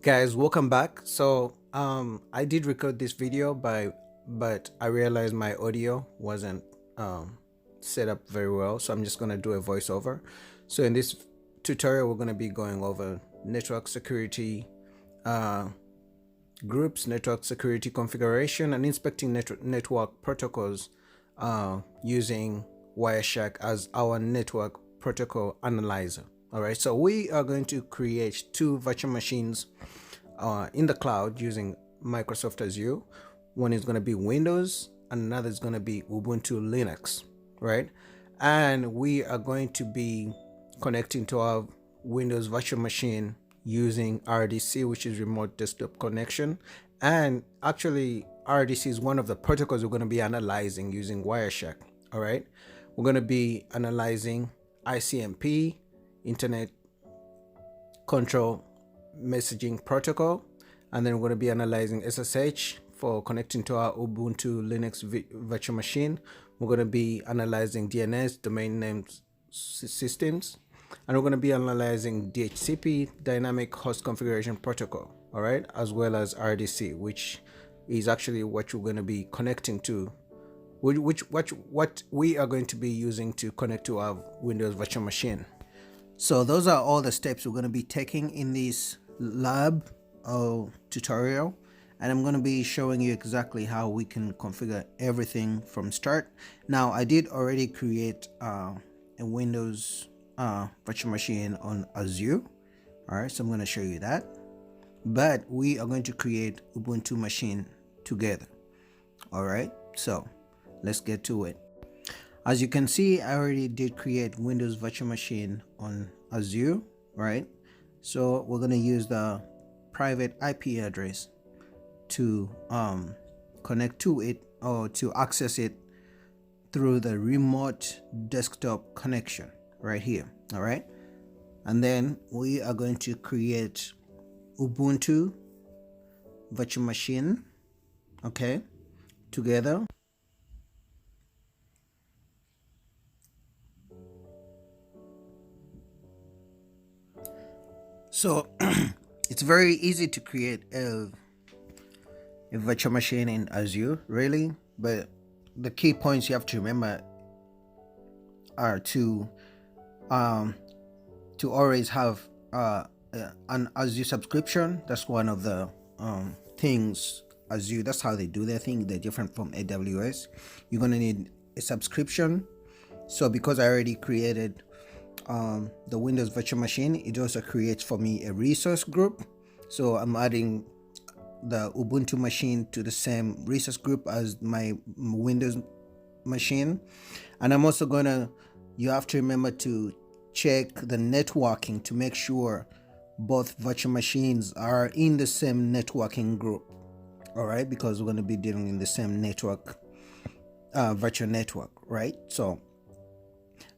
Guys, welcome back. I did record this video but I realized my audio wasn't set up very well, so I'm just going to do a voiceover. So in this tutorial we're going to be going over network security groups, network security configuration, and inspecting network protocols using Wireshark as our network protocol analyzer. All right, so we are going to create two virtual machines in the cloud using Microsoft Azure. One is going to be Windows and another is going to be Ubuntu Linux, right? And we are going to be connecting to our Windows virtual machine using RDC, which is remote desktop connection. And actually RDC is one of the protocols we're going to be analyzing using Wireshark. All right, we're going to be analyzing ICMP, Internet Control Messaging Protocol, and then we're going to be analyzing SSH for connecting to our Ubuntu Linux virtual machine. We're going to be analyzing DNS, domain name systems, and we're going to be analyzing DHCP, Dynamic Host Configuration Protocol, all right, as well as RDC, which is actually what you're going to be connecting to, what we are going to be using to connect to our Windows virtual machine. So those are all the steps we're going to be taking in this lab tutorial, and I'm going to be showing you exactly how we can configure everything from start. Now I did already create a Windows virtual machine on Azure. All right, so I'm going to show you that, but we are going to create Ubuntu machine together. All right, so let's get to it. As you can see, I already did create Windows virtual machine on Azure, right? So we're going to use the private IP address to connect to it, or to access it through the remote desktop connection right here. All right, and then we are going to create Ubuntu virtual machine, okay, together. So it's very easy to create a virtual machine in Azure, really, but the key points you have to remember are to always have an Azure subscription. That's one of the things Azure, that's how they do their thing. They're different from AWS. You're gonna need a subscription. So because I already created the Windows virtual machine, it also creates for me a resource group. So I'm adding the Ubuntu machine to the same resource group as my Windows machine. And I'm also gonna, you have to remember to check the networking to make sure both virtual machines are in the same networking group. All right, because we're going to be dealing in the same network, virtual network, right? So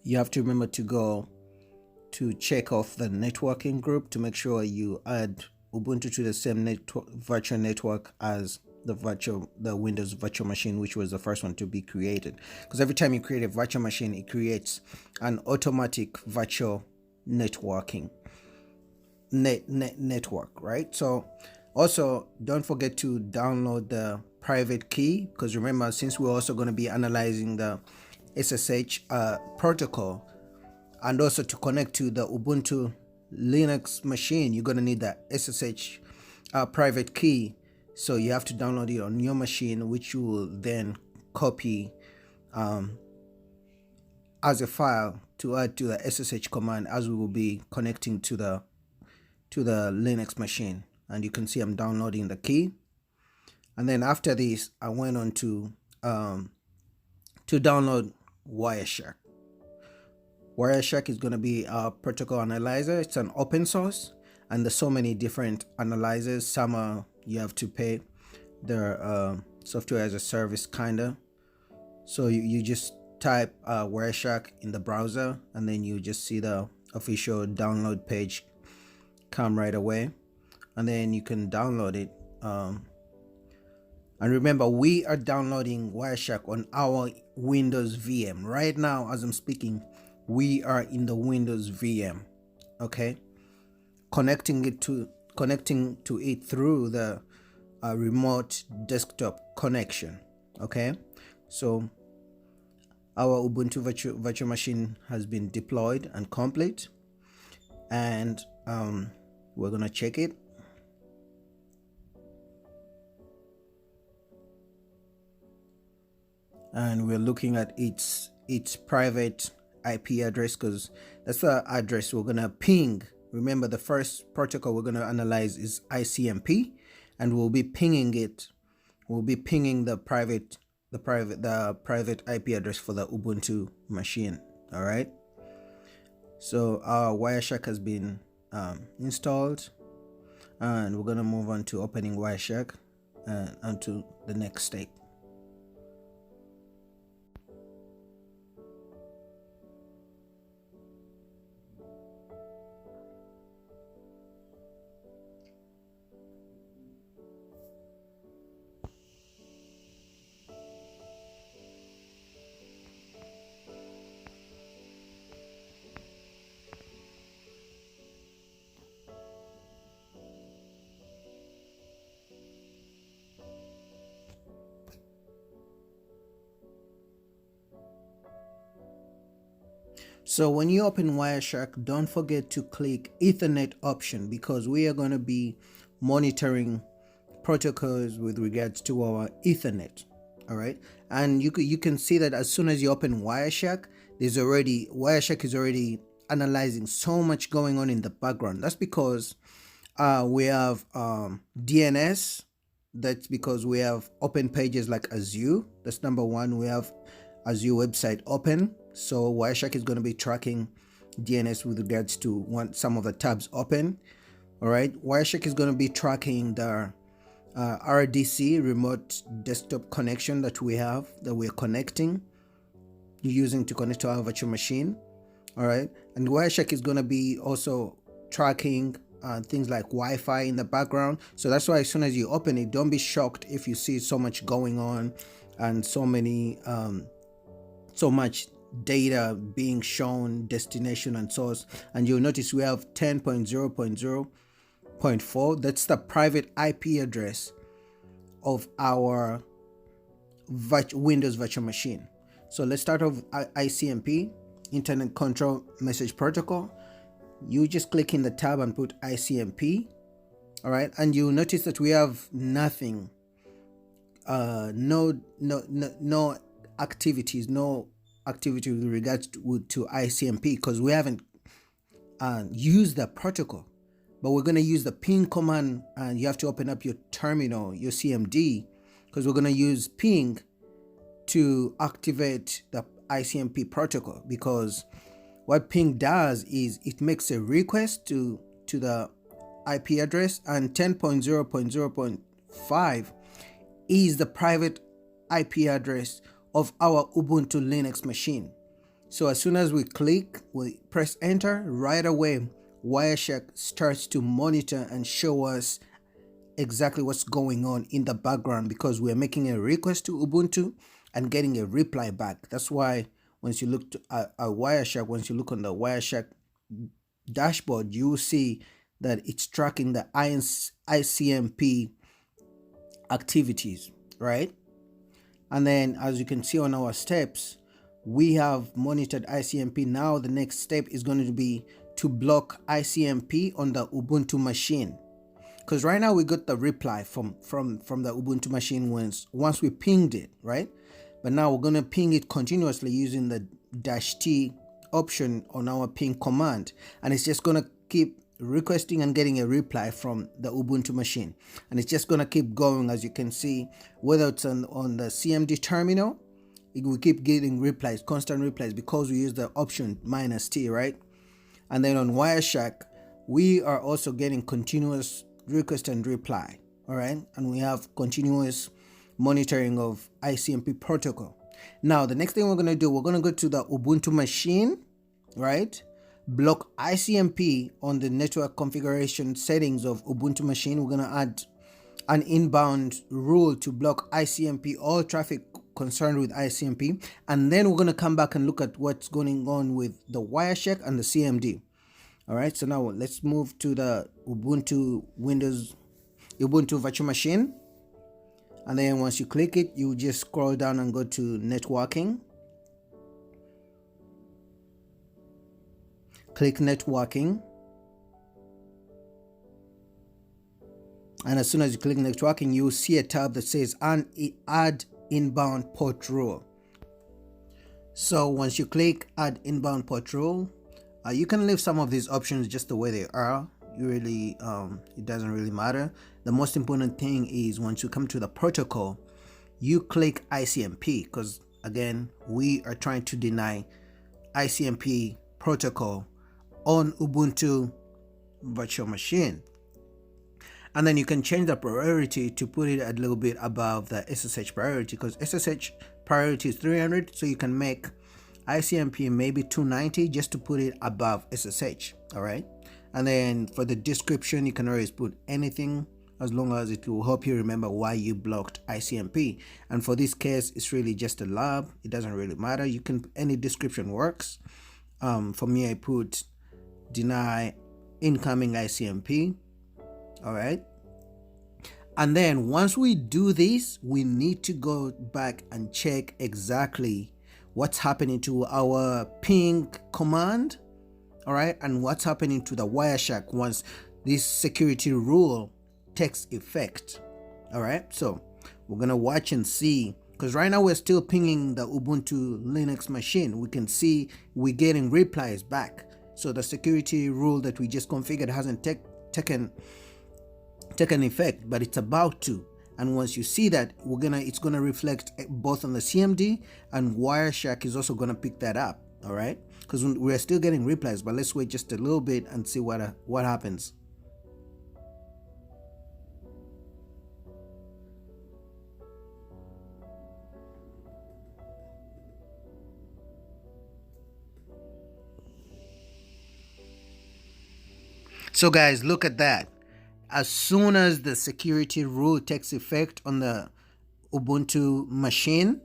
you have to remember to go to check off the networking group to make sure you add Ubuntu to the same virtual network as the Windows virtual machine, which was the first one to be created. Because every time you create a virtual machine, it creates an automatic virtual networking network, right? So also don't forget to download the private key, because remember, since we're also going to be analyzing the SSH protocol, and also to connect to the Ubuntu Linux machine, you're going to need the SSH private key. So you have to download it on your machine, which you will then copy as a file to add to the SSH command, as we will be connecting to the Linux machine. And you can see I'm downloading the key. And then after this, I went on to download Wireshark. Wireshark is going to be a protocol analyzer. It's an open source, and there's so many different analyzers. Some are you have to pay. They're software as a service kinda. So you just type Wireshark in the browser, and then you just see the official download page come right away, and then you can download it. And remember, we are downloading Wireshark on our Windows VM right now. As I'm speaking, we are in the Windows VM, okay, connecting it to connecting to it through the remote desktop connection. Okay, so our Ubuntu virtual machine has been deployed and complete, and we're gonna check it. And we're looking at its private IP address, because that's the address we're gonna ping. Remember, the first protocol we're gonna analyze is ICMP, and we'll be pinging it. We'll be pinging the private IP address for the Ubuntu machine. All right. So our Wireshark has been installed, and we're gonna move on to opening Wireshark onto the next step. So when you open Wireshark, don't forget to click Ethernet option, because we are going to be monitoring protocols with regards to our Ethernet. All right, and you can see that as soon as you open Wireshark, Wireshark is already analyzing so much going on in the background. That's because we have DNS. That's because we have open pages like Azure. That's number one. We have Azure website open, so Wireshark is going to be tracking DNS with regards to some of the tabs open. All right, Wireshark is going to be tracking the RDC, remote desktop connection, that we're connecting, using to connect to our virtual machine. All right, and Wireshark is going to be also tracking things like Wi-Fi in the background. So that's why as soon as you open it, don't be shocked if you see so much going on and so much data being shown, destination and source. And you'll notice we have 10.0.0.4. that's the private IP address of our Windows virtual machine. So let's start off ICMP, Internet Control Message Protocol. You just click in the tab and put ICMP. All right, and you'll notice that we have nothing, no activities, no activity with regards to ICMP, because we haven't used the protocol. But we're going to use the ping command, and you have to open up your terminal, your CMD, because we're going to use ping to activate the ICMP protocol. Because what ping does is it makes a request to the IP address, and 10.0.0.5 is the private IP address of our Ubuntu Linux machine. So as soon as we press enter, right away Wireshark starts to monitor and show us exactly what's going on in the background, because we're making a request to Ubuntu and getting a reply back. That's why once you look at Wireshark, once you look on the Wireshark dashboard, you will see that it's tracking the ICMP activities, right? And then as you can see on our steps, we have monitored ICMP. Now the next step is going to be to block ICMP on the Ubuntu machine, because right now we got the reply from the Ubuntu machine once we pinged it, right? But now we're going to ping it continuously using the -t option on our ping command, and it's just going to keep requesting and getting a reply from the Ubuntu machine, and it's just going to keep going. As you can see, whether it's on the CMD terminal, we keep getting replies, constant replies, because we use the option -t, right? And then on Wireshark, we are also getting continuous request and reply. All right, and we have continuous monitoring of ICMP protocol. Now the next thing we're going to do, we're going to go to the Ubuntu machine, right? Block ICMP on the network configuration settings of Ubuntu machine. We're going to add an inbound rule to block ICMP, all traffic concerned with ICMP, and then we're going to come back and look at what's going on with the Wireshark and the CMD. All right, so now let's move to the Ubuntu virtual machine. And then once you click it, you just scroll down and go to networking. Click networking. And as soon as you click networking, you will see a tab that says add inbound port rule. So once you click add inbound port rule, you can leave some of these options just the way they are. You really it doesn't really matter. The most important thing is once you come to the protocol, you click ICMP, because again, we are trying to deny ICMP protocol on Ubuntu virtual machine. And then you can change the priority to put it a little bit above the SSH priority, because SSH priority is 300, so you can make ICMP maybe 290 just to put it above SSH. All right, and then for the description, you can always put anything as long as it will help you remember why you blocked ICMP. And for this case, it's really just a lab. It doesn't really matter. You can, any description works. For me, I put deny incoming ICMP. All right, and then once we do this, we need to go back and check exactly what's happening to our ping command, all right, and what's happening to the Wireshark once this security rule takes effect. All right, so we're gonna watch and see, because right now we're still pinging the Ubuntu Linux machine. We can see we're getting replies back, so the security rule that we just configured hasn't taken effect, but it's about to. And once you see that, it's gonna reflect both on the CMD, and Wireshark is also gonna pick that up. All right, because we're still getting replies, but let's wait just a little bit and see what happens. So guys, look at that. As soon as the security rule takes effect on the Ubuntu machine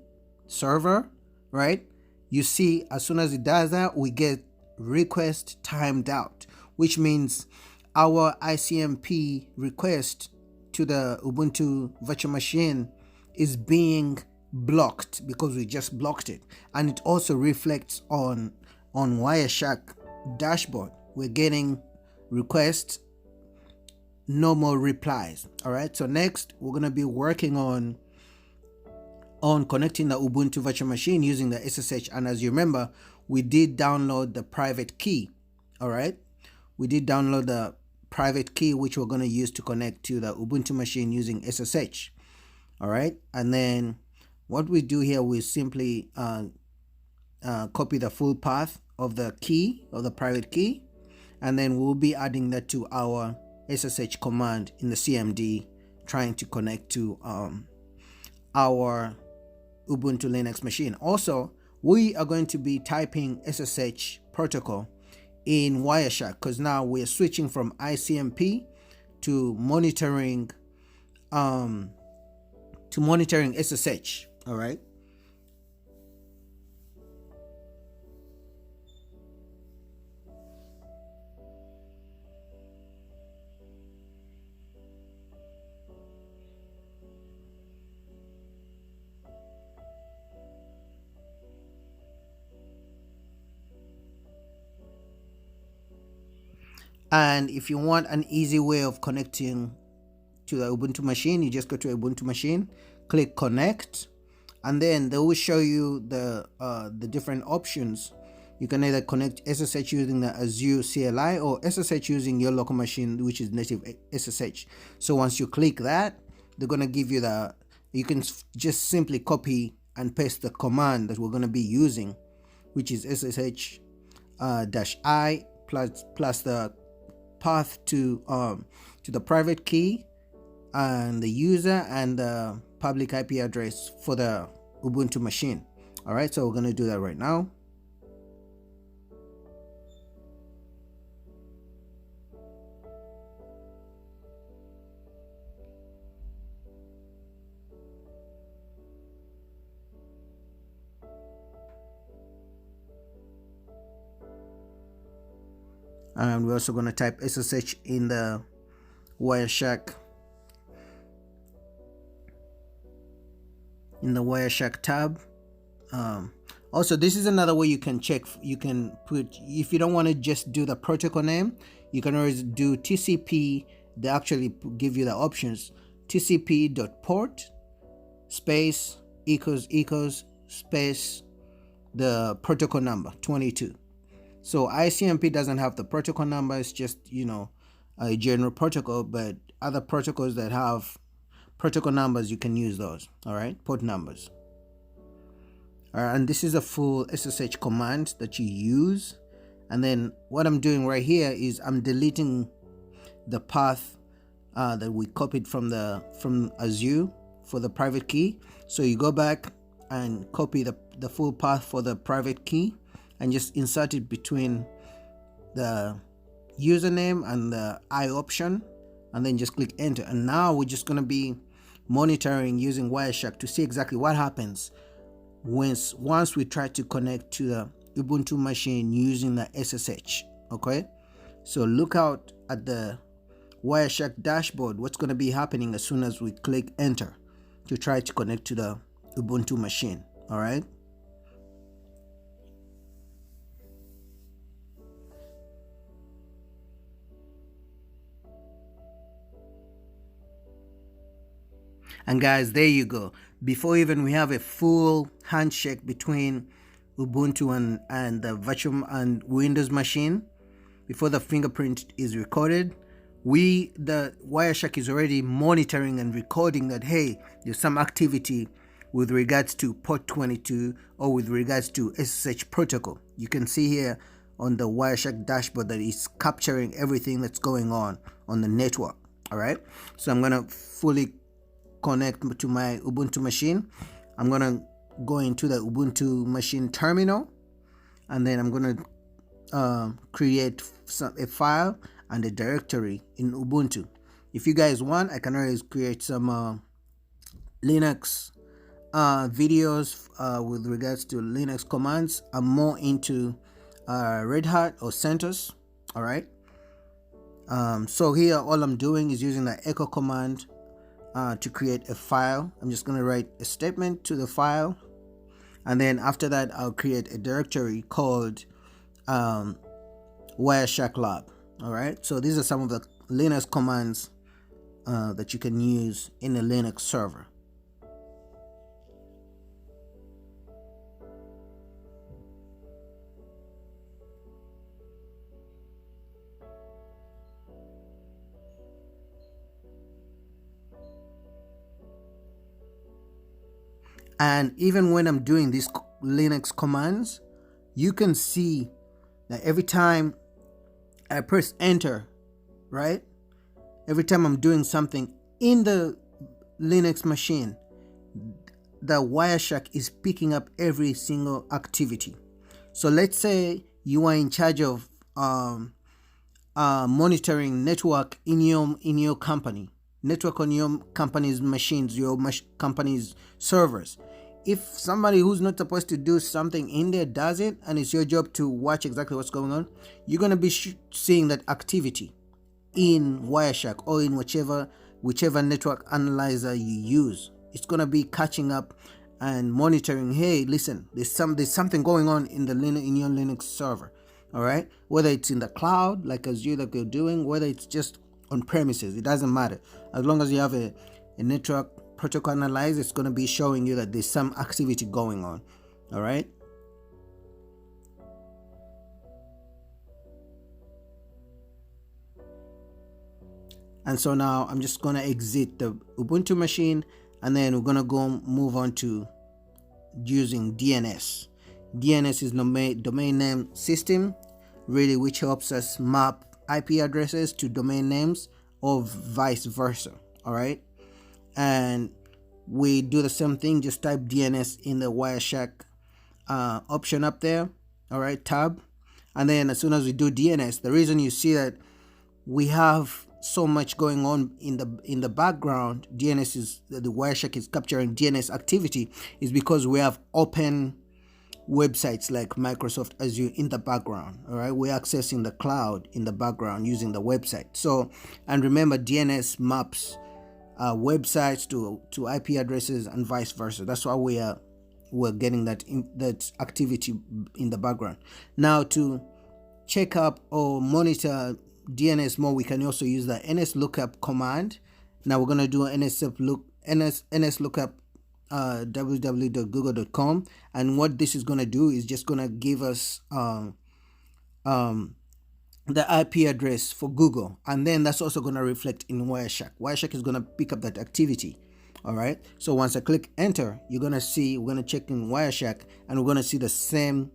server, right? You see, as soon as it does that, we get request timed out, which means our ICMP request to the Ubuntu virtual machine is being blocked because we just blocked it. And it also reflects on Wireshark dashboard. We're getting requests, no more replies. All right, so next we're going to be working on connecting the Ubuntu virtual machine using the SSH. And as you remember, we did download the private key. All right, we did download the private key, which we're going to use to connect to the Ubuntu machine using SSH. All right, and then what we do here, we simply copy the full path of the key, of the private key, and then we'll be adding that to our SSH command in the CMD, trying to connect to our Ubuntu Linux machine. Also, we are going to be typing SSH protocol in Wireshark, because now we're switching from ICMP to monitoring SSH. All right. And if you want an easy way of connecting to the Ubuntu machine, you just go to Ubuntu machine, click connect, and then they will show you the different options. You can either connect SSH using the Azure CLI or SSH using your local machine, which is native SSH. So once you click that, they're going to give you you can just simply copy and paste the command that we're going to be using, which is SSH -i plus the path to the private key and the user and the public IP address for the Ubuntu machine. All right, so we're going to do that right now. and we're also going to type SSH in the Wireshark tab. Also, this is another way you can check. You can put, if you don't want to just do the protocol name, you can always do TCP. They actually give you the options: TCP.port space equals space the protocol number 22. So ICMP doesn't have the protocol number. It's just, a general protocol, but other protocols that have protocol numbers, you can use those. All right, port numbers. And this is a full SSH command that you use. And then what I'm doing right here is I'm deleting the path that we copied from Azure for the private key. So you go back and copy the full path for the private key and just insert it between the username and the I option, and then just click enter. And now we're just going to be monitoring using Wireshark to see exactly what happens once we try to connect to the Ubuntu machine using the SSH. Okay, so look out at the Wireshark dashboard. What's going to be happening as soon as we click enter to try to connect to the Ubuntu machine. All right. And guys, there you go. Before even we have a full handshake between Ubuntu and the virtual and Windows machine, before the fingerprint is recorded, the Wireshark is already monitoring and recording that, hey, there's some activity with regards to port 22 or with regards to SSH protocol. You can see here on the Wireshark dashboard that it's capturing everything that's going on the network. All right, so I'm gonna fully connect to my Ubuntu machine. I'm gonna go into the Ubuntu machine terminal, and then I'm gonna create a file and a directory in Ubuntu. If you guys want, I can always create some Linux videos with regards to Linux commands. I'm more into Red Hat or CentOS. All right. So here all I'm doing is using the echo command to create a file. I'm just going to write a statement to the file, and then after that I'll create a directory called Wireshark Lab. All right, so these are some of the Linux commands that you can use in a Linux server. And even when I'm doing these Linux commands, you can see that every time I press enter, right? Every time I'm doing something in the Linux machine, the Wireshark is picking up every single activity. So let's say you are in charge of monitoring network in your company, network on your company's machines, your company's servers. If somebody who's not supposed to do something in there does it, and it's your job to watch exactly what's going on, you're going to be seeing that activity in Wireshark or in whichever network analyzer you use. It's going to be catching up and monitoring, hey, listen, there's something going on in your Linux server. All right, whether it's in the cloud like Azure that you're doing, whether it's just on premises, it doesn't matter. As long as you have a network protocol analyzer, it's going to be showing you that there's some activity going on. All right. And so now I'm just going to exit the Ubuntu machine, and then we're going to move on to using DNS. DNS is domain name system, really, which helps us map IP addresses to domain names or vice versa. All right. And we do the same thing, just type DNS in the Wireshark option up there. All right, tab. And then as soon as we do DNS, the reason you see that we have so much going on in the background, the Wireshark is capturing DNS activity, is because we have open websites like Microsoft Azure in the background. All right, we're accessing the cloud in the background using the website. So, and remember, DNS maps websites to IP addresses and vice versa. That's why we're getting that activity in the background. Now, to check up or monitor DNS more, we can also use the nslookup command. Now we're going to do nslookup www.google.com, and what this is going to do is just going to give us the IP address for Google, and then that's also going to reflect in Wireshark. Wireshark is going to pick up that activity. All right, so once I click enter, we're going to check in Wireshark, and we're going to see the same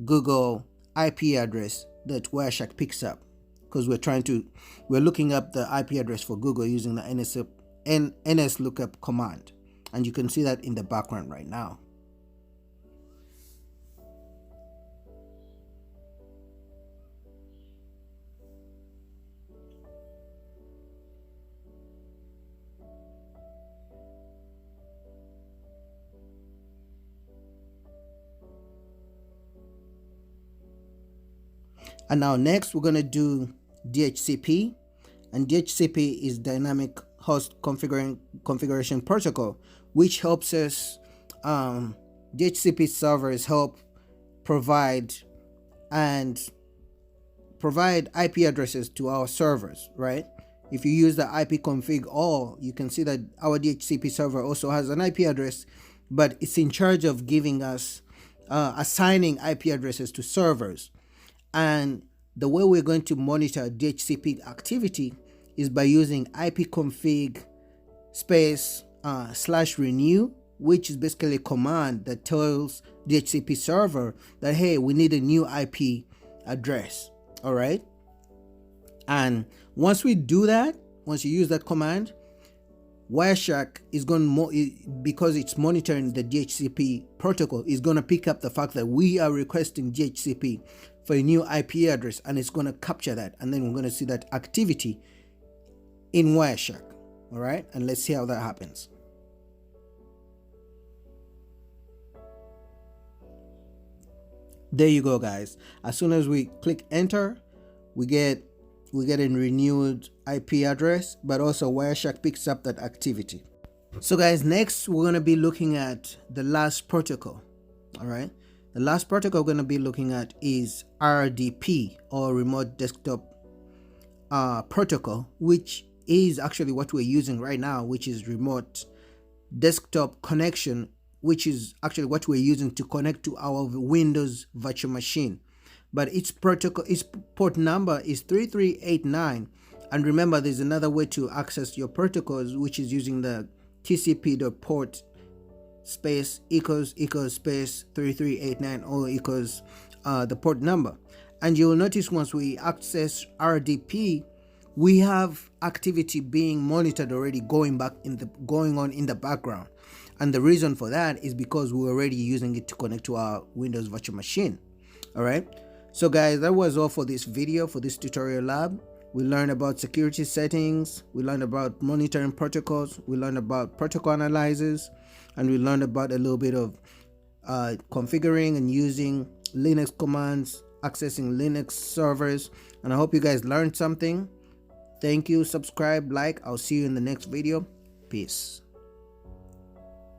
Google IP address that Wireshark picks up, because we're looking up the IP address for Google using the nslookup command, and you can see that in the background right now. And now next we're going to do DHCP, and DHCP is dynamic host configuration protocol, which helps us DHCP servers help provide IP addresses to our servers, right? If you use the IP config all, you can see that our DHCP server also has an IP address, but it's in charge of giving us assigning IP addresses to servers. And the way we're going to monitor DHCP activity is by using ipconfig space /renew, which is basically a command that tells DHCP server that, hey, we need a new IP address. All right. And once we do that, once you use that command, Wireshark is going because it's monitoring the DHCP protocol, is going to pick up the fact that we are requesting DHCP for a new IP address, and it's going to capture that, and then we're going to see that activity in Wireshark. All right, and let's see how that happens. There you go, guys. As soon as we click enter, we get a renewed IP address, but also Wireshark picks up that activity. So guys, next we're going to be looking at the last protocol. All right, the last protocol we're going to be looking at is RDP, or remote desktop protocol, which is actually what we're using right now, which is remote desktop connection, which is actually what we're using to connect to our Windows virtual machine. But its port number is 3389. And remember, there's another way to access your protocols, which is using the tcp.port space equals space 3389, or equals the port number. And you'll notice once we access RDP, we have activity being monitored already going on in the background. And the reason for that is because we're already using it to connect to our Windows virtual machine. All right. So guys, that was all for this video, for this tutorial lab. We learned about security settings, we learned about monitoring protocols, we learned about protocol analyzers, and we learned about a little bit of configuring and using Linux commands, accessing Linux servers. And I hope you guys learned something. Thank you. Subscribe, like. I'll see you in the next video. Peace.